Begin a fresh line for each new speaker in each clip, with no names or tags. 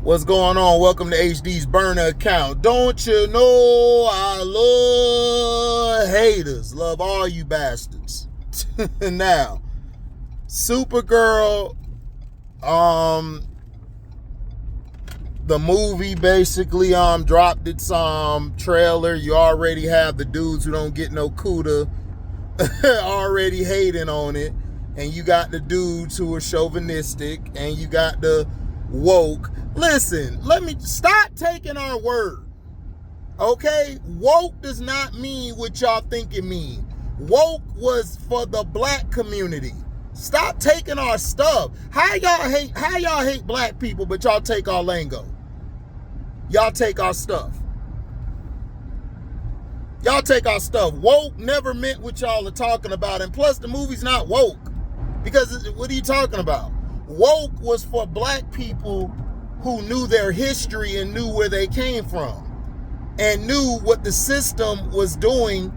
What's going on? Welcome to HD's burner account. Don't you know I love haters? Love all you bastards. Now, Supergirl, the movie basically dropped its trailer. You already have the dudes who don't get no CUDA already hating on it, and you got the dudes who are chauvinistic, and you got the woke. Listen, let me stop taking our word. Okay? Woke does not mean what y'all think it means. Woke was for the black community. Stop taking our stuff. How y'all hate black people, but y'all take our lingo? Y'all take our stuff. Y'all take our stuff. Woke never meant what y'all are talking about. And plus, the movie's not woke. Because what are you talking about? Woke was for black people who knew their history and knew where they came from and knew what the system was doing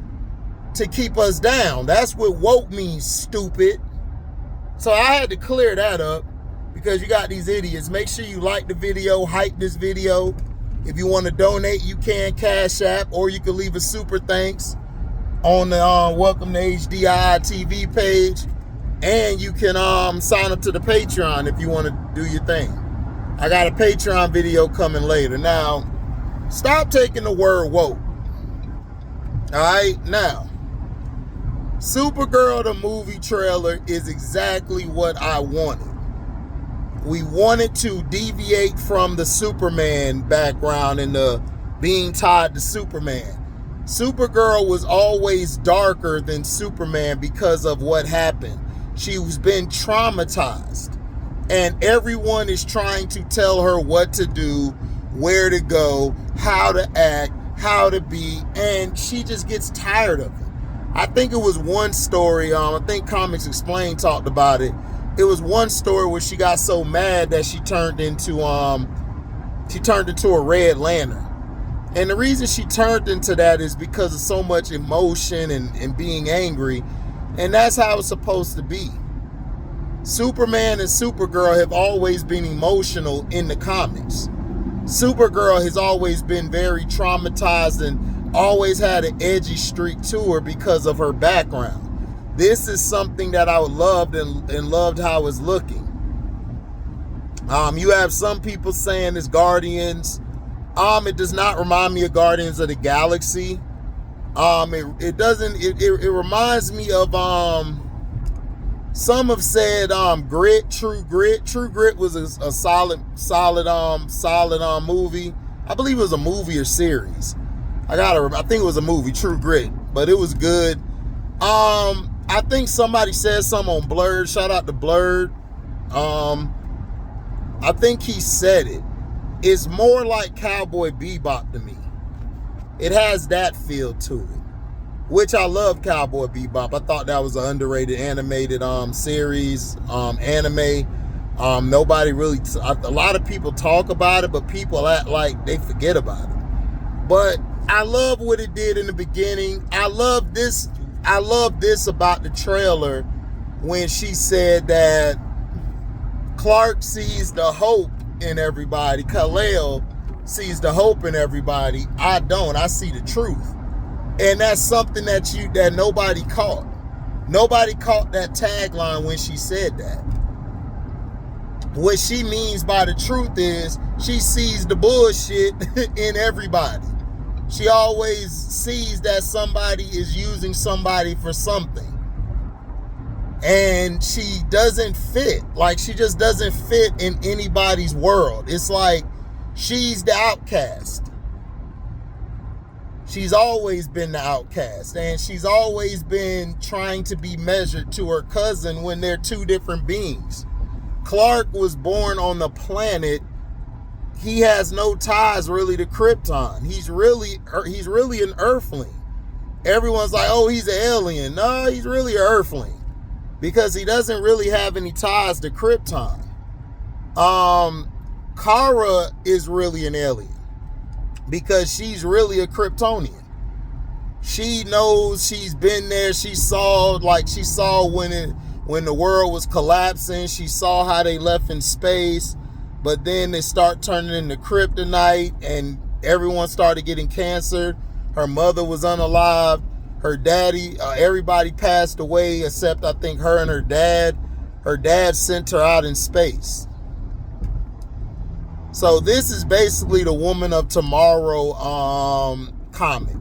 to keep us down. That's what woke means, stupid. So I had to clear that up because you got these idiots. Make sure you like the video, hype this video. If you want to donate, you can Cash App, or you can leave a super thanks on the Welcome to HDiiTV page. And you can sign up to the Patreon if you want to do your thing. I got a Patreon video coming later. Now, stop taking the word woke. All right? Now, Supergirl, the movie trailer, is exactly what I wanted. We wanted to deviate from the Superman background and the being tied to Superman. Supergirl was always darker than Superman because of what happened. She's been traumatized. And everyone is trying to tell her what to do, where to go, how to act, how to be, and she just gets tired of it. I think it was one story, I think Comics Explained talked about it. It was one story where she got so mad that she turned into a Red Lantern. And the reason she turned into that is because of so much emotion and being angry. And that's how it's supposed to be. Superman and Supergirl have always been emotional in the comics. Supergirl has always been very traumatized and always had an edgy streak to her because of her background. This is something that I loved and loved how it's looking. You have some people saying it's Guardians. It does not remind me of Guardians of the Galaxy. It reminds me of some have said Grit, True Grit. True Grit was a solid movie. I believe it was a movie or series. I think it was a movie, True Grit, but it was good. I think somebody said something on Blurred. Shout out to Blurred. I think he said it. It's more like Cowboy Bebop to me. It has that feel to it, which I love. Cowboy Bebop. I thought that was an underrated animated series, anime. Nobody really, a lot of people talk about it, but people act like they forget about it. But I love what it did in the beginning. I love this about the trailer when she said that Clark sees the hope in everybody. Kal-El sees the hope in everybody. I don't. I see the truth. And that's something that nobody caught. Nobody caught that tagline when she said that. What she means by the truth is she sees the bullshit in everybody. She always sees that somebody is using somebody for something. And she doesn't fit. Like, she just doesn't fit in anybody's world. It's like she's the outcast. She's always been the outcast, and she's always been trying to be measured to her cousin when they're two different beings. Clark was born on the planet. He has no ties really to Krypton. He's really an Earthling. Everyone's like, oh, he's an alien. No, he's really an Earthling because he doesn't really have any ties to Krypton. Kara is really an alien because she's really a Kryptonian. She knows, she's been there. She saw when the world was collapsing. She saw how they left in space. but then they start turning into kryptonite, and everyone started getting cancer. Her mother was unalived. Her daddy, everybody passed away except I think her and her dad. Her dad sent her out in space. So this is basically the Woman of Tomorrow comic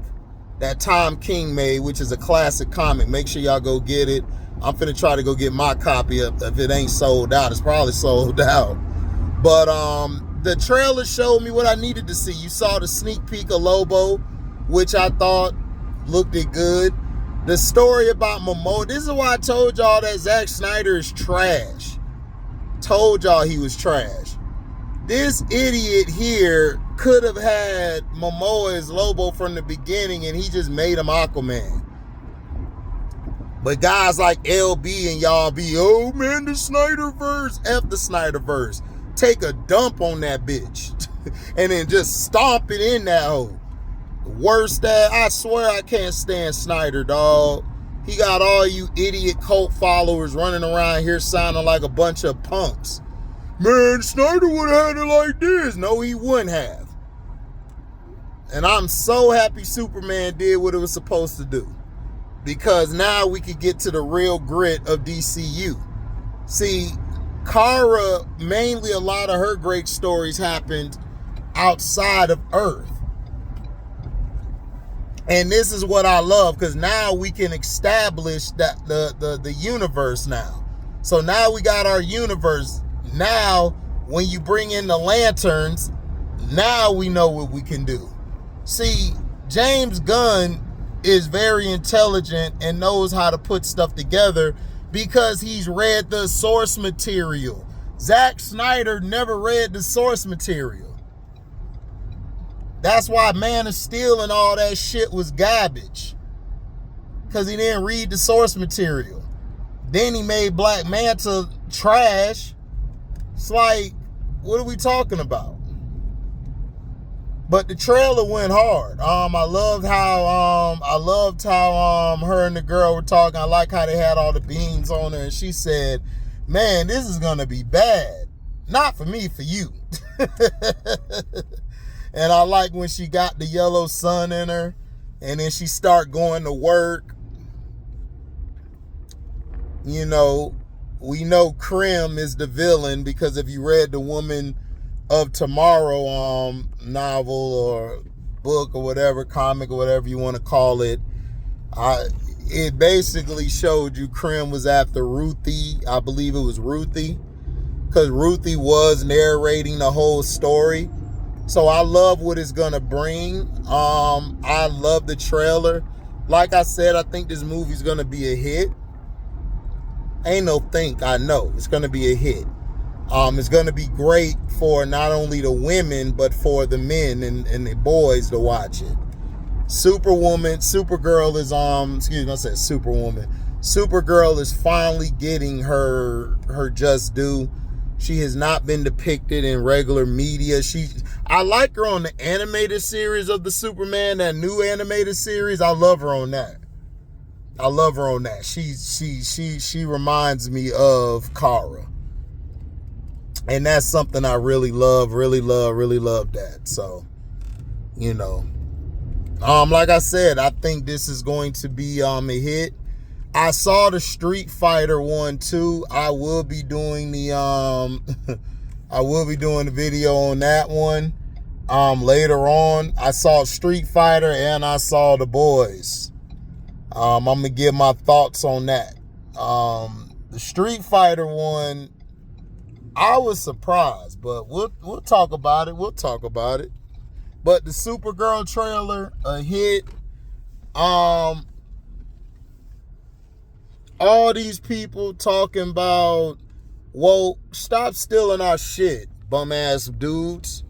that Tom King made, which is a classic comic. Make sure y'all go get it. I'm finna try to go get my copy up. If it ain't sold out, it's probably sold out. But the trailer showed me what I needed to see. You saw the sneak peek of Lobo, which I thought looked it good. The story about Momoa, this is why I told y'all that Zack Snyder is trash. Told y'all he was trash. This idiot here could have had Momoa as Lobo from the beginning, and he just made him Aquaman. But guys like LB and y'all be, oh man, the Snyderverse. F the Snyderverse. Take a dump on that bitch. And then just stomp it in that hole. Worst that, I swear I can't stand Snyder, dog. He got all you idiot cult followers running around here sounding like a bunch of punks. Man, Snyder would have had it like this. No, he wouldn't have. And I'm so happy Superman did what it was supposed to do. Because now we could get to the real grit of DCU. See, Kara, mainly a lot of her great stories happened outside of Earth. And this is what I love, because now we can establish that the universe now. So now we got our universe. Now, when you bring in the lanterns, now we know what we can do. See, James Gunn is very intelligent and knows how to put stuff together because he's read the source material. Zack Snyder never read the source material. That's why Man of Steel and all that shit was garbage. Because he didn't read the source material. Then he made Black Manta trash. It's like, what are we talking about? But the trailer went hard. I loved how her and the girl were talking. I like how they had all the beans on her, and she said, "Man, this is gonna be bad. Not for me, for you." And I like when she got the yellow sun in her, and then she start going to work. You know, we know Krim is the villain because if you read the Woman of Tomorrow novel or book or whatever, comic or whatever you want to call it, it basically showed you Krim was after Ruthie. I believe it was Ruthie, because Ruthie was narrating the whole story. So I love what it's gonna bring. I love the trailer. Like I said, I think this movie's gonna be a hit. Ain't no think, I know it's gonna be a hit. It's gonna be great for not only the women but for the men and the boys to watch it. Supergirl is I said Superwoman. Supergirl is finally getting her just due. She has not been depicted in regular media. I like her on the animated series of the Superman, that new animated series. I love her on that. She reminds me of Kara. And that's something I really love that. So, you know. Like I said, I think this is going to be a hit. I saw the Street Fighter one too. I will be doing the video on that one later on. I saw Street Fighter and I saw The Boys. I'm gonna give my thoughts on that. The Street Fighter one, I was surprised, but we'll talk about it. But the Supergirl trailer, a hit. All these people talking about, well, stop stealing our shit, bum ass dudes.